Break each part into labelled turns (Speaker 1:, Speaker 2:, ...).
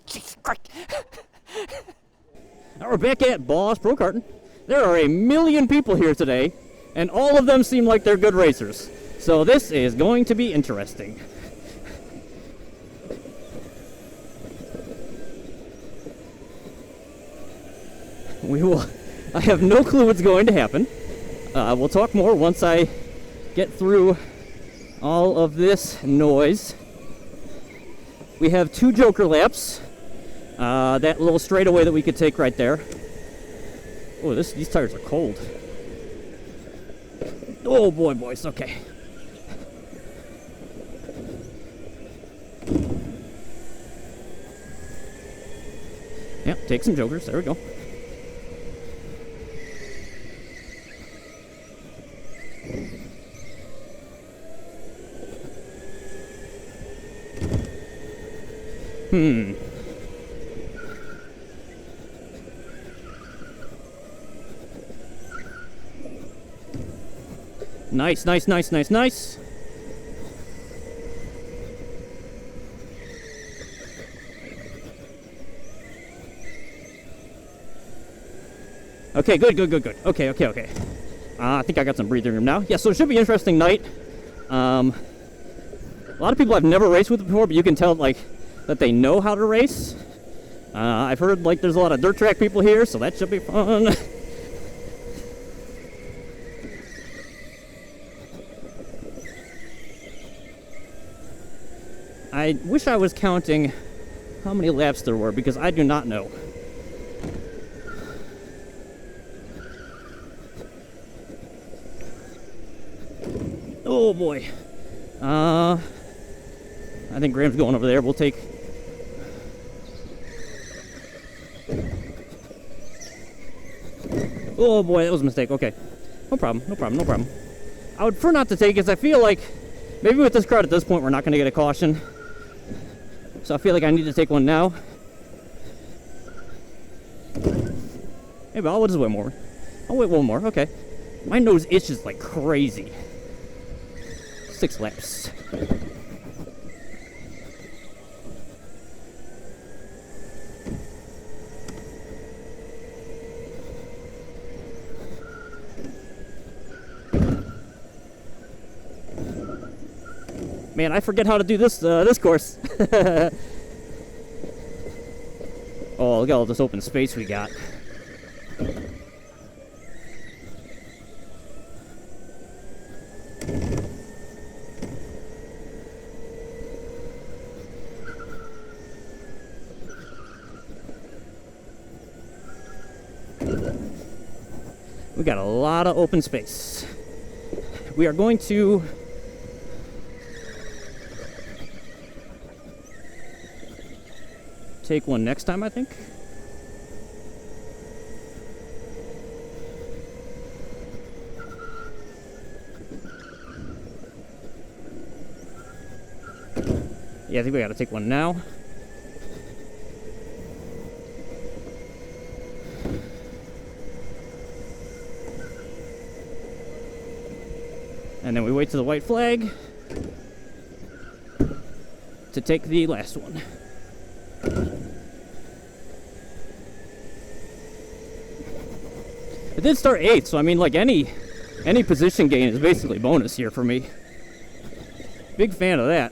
Speaker 1: Jesus Christ. Now we're back at Boss Pro Karting. There are 1 million people here today, and all of them seem like they're good racers. So this is going to be interesting. I have no clue what's going to happen. We'll talk more once I get through all of this noise. We have 2 joker laps. That little straightaway that we could take right there. Oh, these tires are cold. Oh boy, boys, okay. Yep, take some jokers, there we go. Nice, nice, nice, nice, nice. Okay, good, good, good, good. Okay, okay, okay. I think I got some breathing room now. Yeah, so it should be an interesting night. A lot of people I've never raced with before, but you can tell, like, that they know how to race. I've heard, like, there's a lot of dirt track people here, so that should be fun. I wish I was counting how many laps there were, because I do not know. Oh boy. I think Graham's going over there. We'll take... Oh boy, that was a mistake. Okay. No problem, no problem, no problem. I would prefer not to take it, because I feel like maybe with this crowd at this point we're not going to get a caution. So I feel like I need to take one now. Maybe I'll just wait more. I'll wait one more, okay. My nose itches like crazy. 6 laps. Man, I forget how to do this this course. Oh, look at all this open space we got. We got a lot of open space. We are going to take one next time, I think. Yeah, I think we gotta take one now. And then we wait to the white flag to take the last one. It did start 8th, so I mean, like, any position gain is basically bonus here for me. Big fan of that.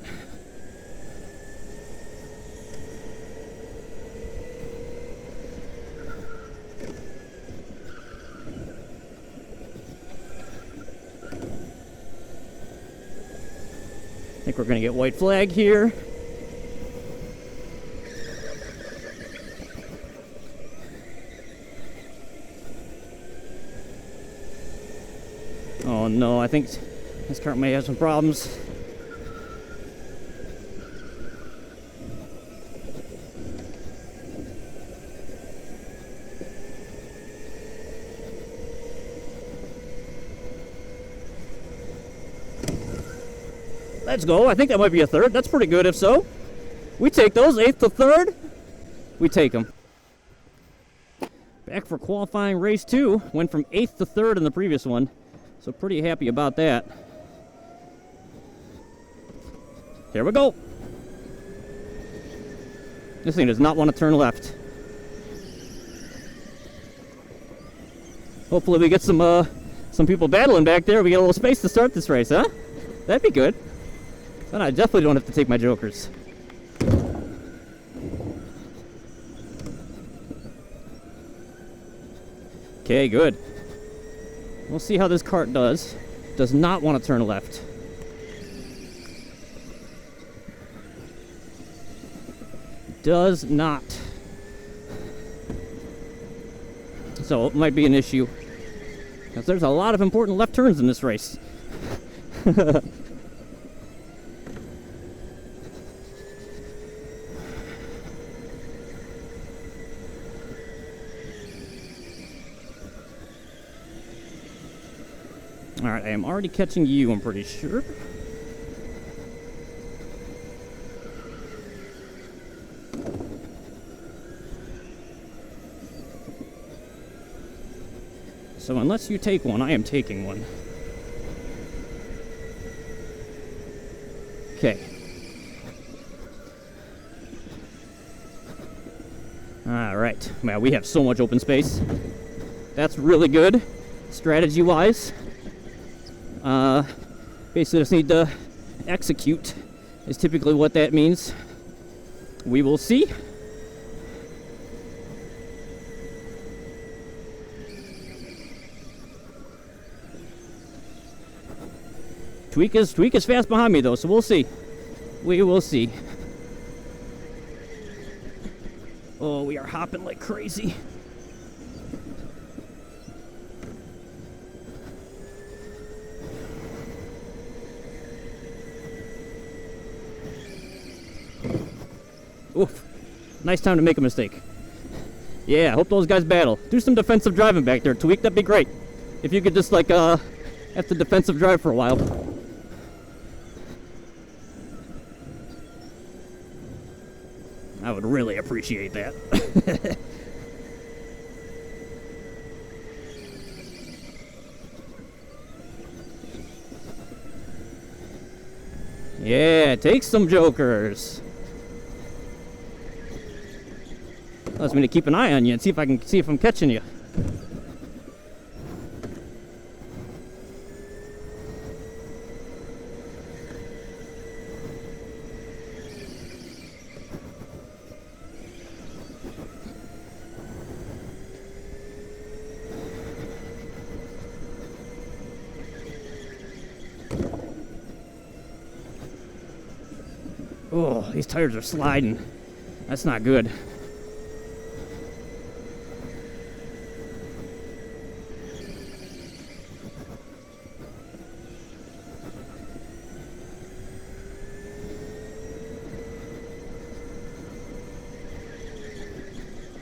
Speaker 1: I think we're gonna get white flag here. Oh no, I think this car may have some problems. Let's go. I think that might be a 3rd. That's pretty good if so. We take those, 8th to 3rd. We take them. Back for qualifying race 2. Went from 8th to 3rd in the previous one. So pretty happy about that. Here we go. This thing does not want to turn left. Hopefully we get some people battling back there. We get a little space to start this race, huh? That'd be good. Then I definitely don't have to take my jokers. Okay, good. We'll see how this kart does. Does not want to turn left. Does not. So it might be an issue. Because there's a lot of important left turns in this race. Alright, I am already catching you, I'm pretty sure. So unless you take one, I am taking one. Okay. Alright. Well, we have so much open space. That's really good, strategy-wise. Basically just need to execute, is typically what that means. We will see. Tweak is fast behind me though, so we'll see. We will see. Oh, we are hopping like crazy. Oof. Nice time to make a mistake. Yeah, I hope those guys battle. Do some defensive driving back there, Tweak. That'd be great. If you could just, like, have to defensive drive for a while. I would really appreciate that. Yeah, take some jokers. Allows me to keep an eye on you and see if I'm catching you. Oh, these tires are sliding. That's not good.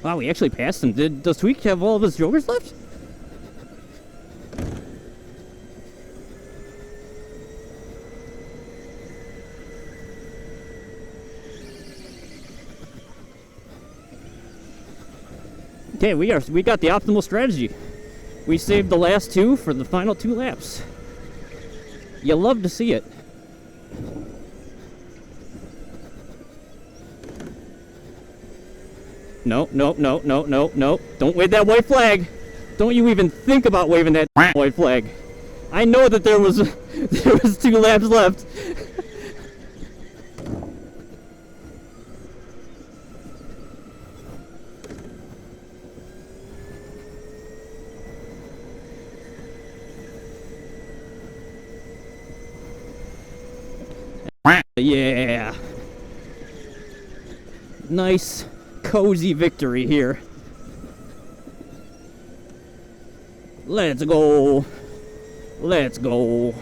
Speaker 1: Wow, we actually passed him. Does Tweak have all of his jokers left? Okay, we got the optimal strategy. We saved the last two for the final 2 laps. You love to see it. No. Don't wave that white flag. Don't you even think about waving that white flag. I know that there was 2 laps left. Yeah. Nice, cozy victory here. Let's go. Let's go.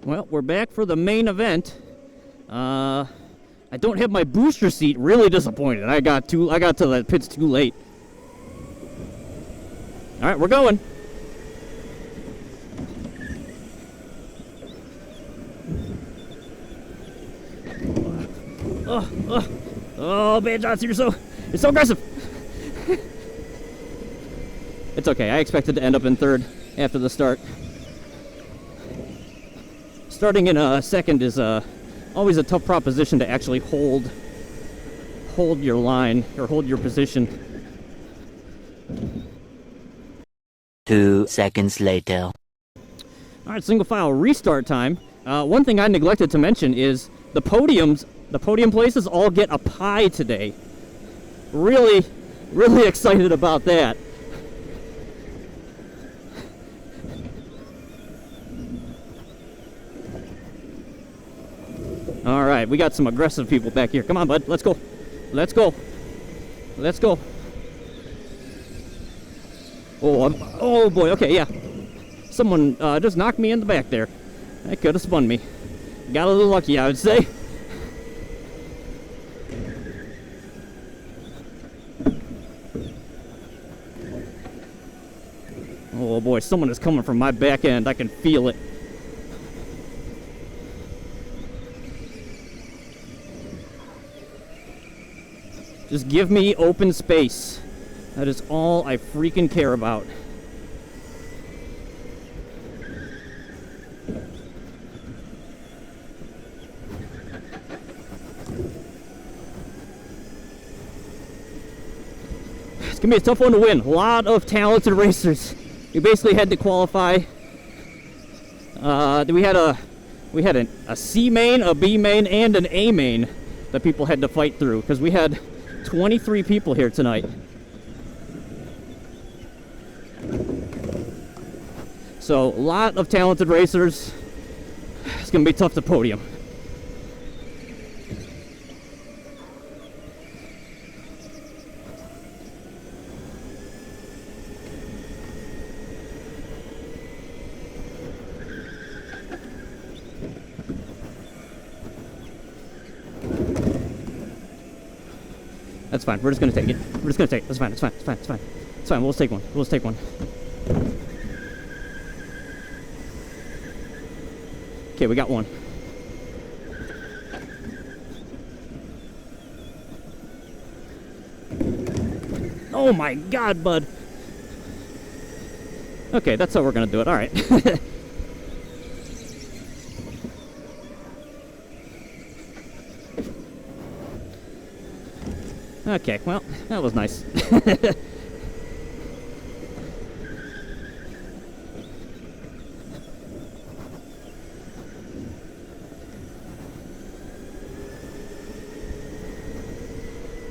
Speaker 1: Well, we're back for the main event. I don't have my booster seat. Really disappointed. I got to the pits too late. All right, we're going. Oh, man, Johnson, you're so aggressive. It's okay. I expected to end up in 3rd after the start. starting in second is always a tough proposition to actually hold your line or hold your position.
Speaker 2: 2 seconds later.
Speaker 1: All right, single file restart time. One thing I neglected to mention is the podium places all get a pie today. Really excited about that. All right, we got some aggressive people back here. Come on, bud. Let's go. Let's go. Let's go. Oh boy. Okay, yeah. Someone just knocked me in the back there. That could have spun me. Got a little lucky, I would say. Oh boy, someone is coming from my back end. I can feel it. Just give me open space. That is all I freaking care about. It's gonna be a tough one to win. A lot of talented racers. We basically had to qualify. We had a C main, a B main, and an A main that people had to fight through because we had 23 people here tonight. So, a lot of talented racers. It's going to be tough to podium. That's fine. We're just gonna take it. We're just gonna take it. That's fine. It's fine. It's fine. It's fine. It's fine. We'll just take one. We'll just take one. Okay, we got one. Oh my God, bud. Okay, that's how we're gonna do it. All right. Okay, well, that was nice.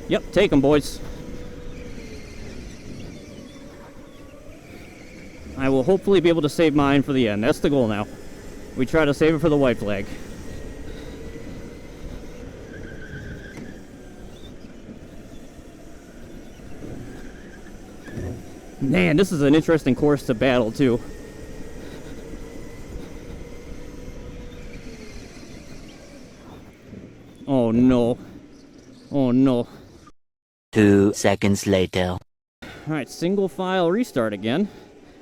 Speaker 1: Yep, take them, boys. I will hopefully be able to save mine for the end. That's the goal now. We try to save it for the white flag. Man, this is an interesting course to battle, too. Oh, no. Oh, no.
Speaker 2: 2 seconds later.
Speaker 1: Alright, single file restart again.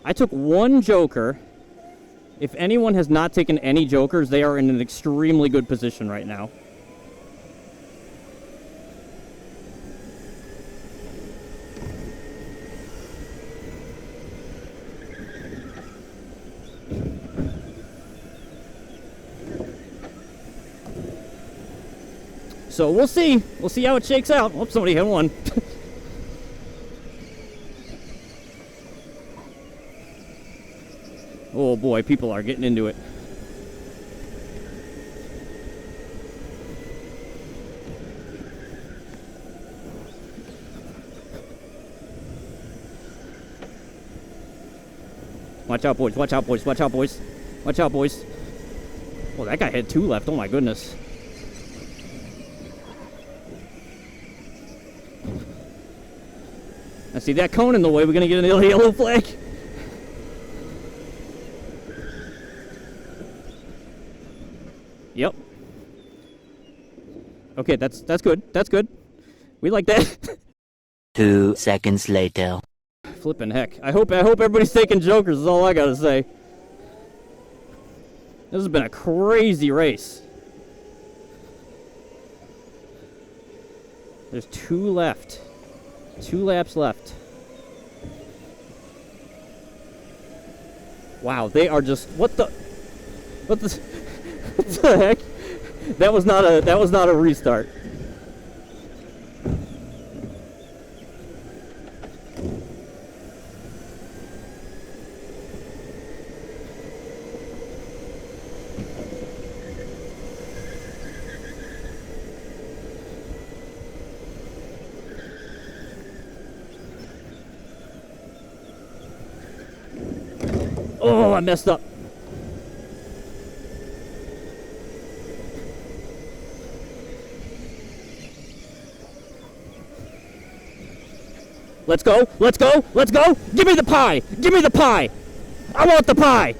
Speaker 1: I took one joker. If anyone has not taken any jokers, they are in an extremely good position right now. So we'll see. We'll see how it shakes out. Oh, somebody hit one. Oh boy, people are getting into it. Watch out, boys. Watch out, boys. Watch out, boys. Watch out, boys. Oh, that guy had 2 left. Oh my goodness. I see that cone in the way. We're gonna get a yellow flag. Yep. Okay, that's good. That's good. We like that.
Speaker 2: 2 seconds later.
Speaker 1: Flippin' heck. I hope everybody's taking jokers is all I gotta say. This has been a crazy race. There's 2 left. 2 laps left. Wow, they are just... What the... What the heck? That was not a restart. Oh, I messed up. Let's go, let's go, let's go! Give me the pie! Give me the pie! I want the pie!